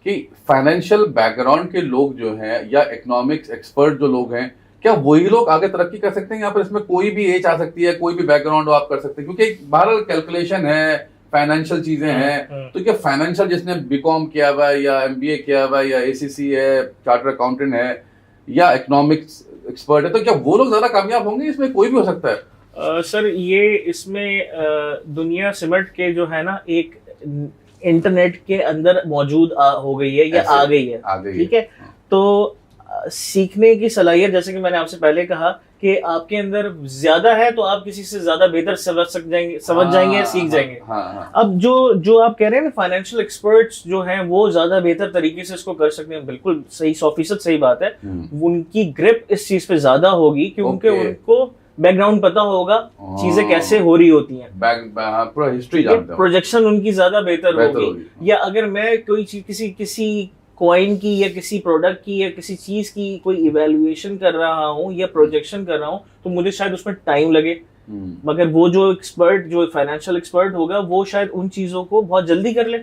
कि financial background के लोग जो हैं या इकोनॉमिक्स एक्सपर्ट जो लोग हैं, क्या वही लोग आगे तरक्की कर सकते हैं? यहाँ पर इसमें कोई भी एज आ सकती है, कोई भी बैकग्राउंड आप कर सकते हैं, क्योंकि बहरहाल कैलकुलेशन है, फाइनेंशियल चीजें हैं। तो क्या फाइनेंशियल जिसने बीकॉम किया हुआ है या एमबीए किया हुआ है या एसीसी है, चार्टर्ड अकाउंटेंट है या इकोनॉमिक्स एक्सपर्ट है, तो क्या वो लोग ज्यादा कामयाब होंगे? इसमें कोई भी हो सकता है। सर ये इसमें दुनिया सिमट के जो है ना एक इंटरनेट के अंदर मौजूद हो गई है या आ गई है, ठीक है। तो सीखने की सलाहियत, जैसे कि मैंने आपसे पहले कहा कि आपके अंदर ज्यादा है तो आप किसी से ज्यादा बेहतर समझ जाएंगे, सीख जाएंगे। अब जो आप कह रहे हैं ना फाइनेंशियल एक्सपर्ट्स जो हैं वो ज्यादा बेहतर तरीके से इसको कर सकते हैं, बिल्कुल सही, 100% सही बात है। उनकी ग्रिप इस चीज पे ज्यादा होगी क्योंकि उनको बैकग्राउंड पता होगा, चीजें कैसे हो रही होती हैं, पूरा हिस्ट्री जानते हैं, प्रोजेक्शन उनकी ज्यादा बेहतर होगी। या अगर मैं कोई चीज किसी कॉइन की या किसी प्रोडक्ट की या किसी चीज की कोई इवैल्यूएशन कर रहा हूँ या प्रोजेक्शन कर रहा हूँ तो मुझे शायद उसमें टाइम लगे, मगर वो जो एक्सपर्ट, जो फाइनेंशियल एक्सपर्ट होगा, वो शायद उन चीजों को बहुत जल्दी कर ले।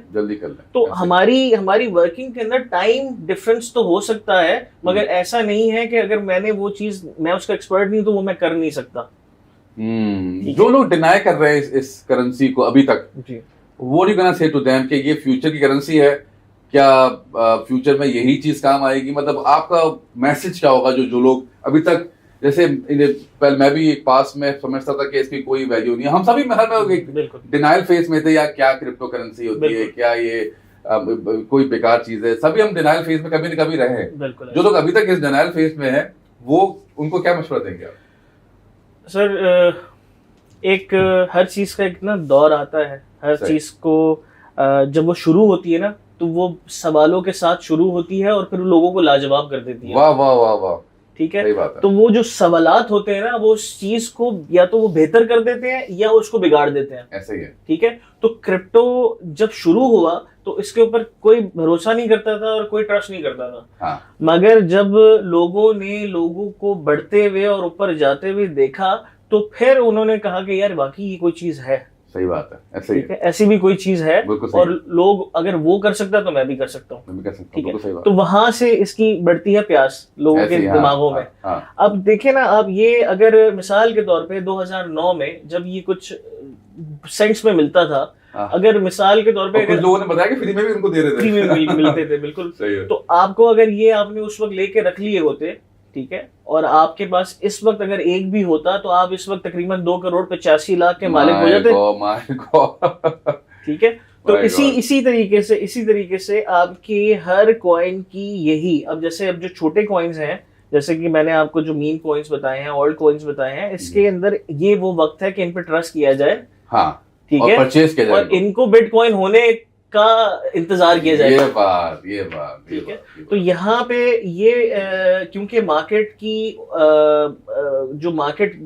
तो हमारी वर्किंग के अंदर टाइम डिफरेंस तो हो सकता है, मगर ऐसा नहीं है कि अगर मैंने वो चीज, मैं उसका एक्सपर्ट नहीं तो वो मैं कर नहीं सकता। जो लोग डिनाई कर रहे हैं इस करेंसी को अभी तक, वो you gonna say to them कि ये फ्यूचर की करेंसी है, क्या फ्यूचर में यही चीज काम आएगी? मतलब आपका मैसेज क्या होगा जो लोग अभी तक, जैसे पहले मैं भी पास में समझता था कि इसकी कोई वैल्यू नहीं है, हम सभी डिनाइल फेज में थे, या क्या क्रिप्टो करेंसी होती है, क्या ये कोई बेकार चीज है, सभी हम डिनाइल फेज में कभी न कभी रहे हैं। जो लोग अभी तक इस डिनाइल फेज में है, वो उनको क्या मशवरा देंगे आप? सर एक हर चीज का एक ना दौर आता है, हर चीज को जब वो शुरू होती है ना तो वो सवालों के साथ शुरू होती है और फिर लोगों को लाजवाब कर देती है। वाह वाह वाह वाह, ठीक है। तो वो जो सवालात होते हैं ना, वो उस चीज को या तो वो बेहतर कर देते हैं या उसको बिगाड़ देते हैं। ऐसे ही है, ठीक है। तो क्रिप्टो जब शुरू हुआ तो इसके ऊपर कोई भरोसा नहीं करता था और कोई ट्रस्ट नहीं करता था। मगर जब लोगों को बढ़ते हुए और ऊपर जाते हुए देखा तो फिर उन्होंने कहा कि यार वाकई ये कोई चीज है। सही बात है, ऐसे ही है, ऐसी भी कोई चीज है और लोग अगर वो कर सकता है तो मैं भी कर सकता हूँ। ठीक है। तो वहां से इसकी बढ़ती है प्यास लोगों के दिमागों में। अब देखें ना आप, ये अगर मिसाल के तौर पे 2009 में जब ये कुछ सेंट्स में मिलता था, अगर मिसाल के तौर पे कुछ लोगों ने बताया कि फ्री में भी उनको दे रहे थे, फ्री में मिलते थे, बिल्कुल। तो आपको अगर ये आपने उस वक्त लेके रख लिए होते, ठीक है, और आपके पास इस वक्त अगर एक भी होता तो आप इस वक्त तकरीबन 2,85,00,000 के मालिक हो जाते। ठीक है। तो इसी तरीके से आपकी हर कॉइन की यही, अब जो छोटे कॉइन्स हैं, जैसे कि मैंने आपको जो मीम कॉइन्स बताए हैं, ओल्ड कॉइन्स बताए हैं, इसके अंदर ये वो वक्त है कि इन पे ट्रस्ट किया जाए। ठीक है। परचेज किया जाए और इनको बिटकॉइन होने का इंतजार किया जाए। ये बात ठीक है। तो यहाँ पे ये क्योंकि मार्केट की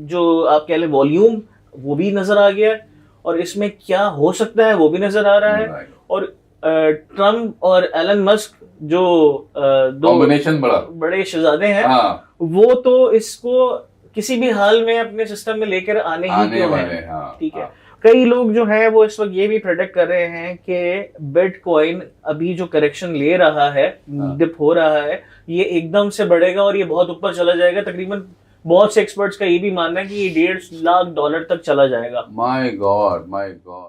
जो आप कह लें वॉल्यूम, वो भी नजर आ गया है और इसमें क्या हो सकता है वो भी नजर आ रहा है। और ट्रम्प और एलन मस्क जो दो कॉम्बिनेशन बड़े शहजादे हैं, वो तो इसको किसी भी हाल में अपने सिस्टम में लेकर आने वाले हैं। ठीक है। कई लोग जो हैं वो इस वक्त ये भी प्रेडिक्ट कर रहे हैं कि बिटकॉइन अभी जो करेक्शन ले रहा है, डिप हो रहा है, ये एकदम से बढ़ेगा और ये बहुत ऊपर चला जाएगा। तकरीबन बहुत से एक्सपर्ट्स का ये भी मानना है कि ये $1.5 लाख तक चला जाएगा। My God.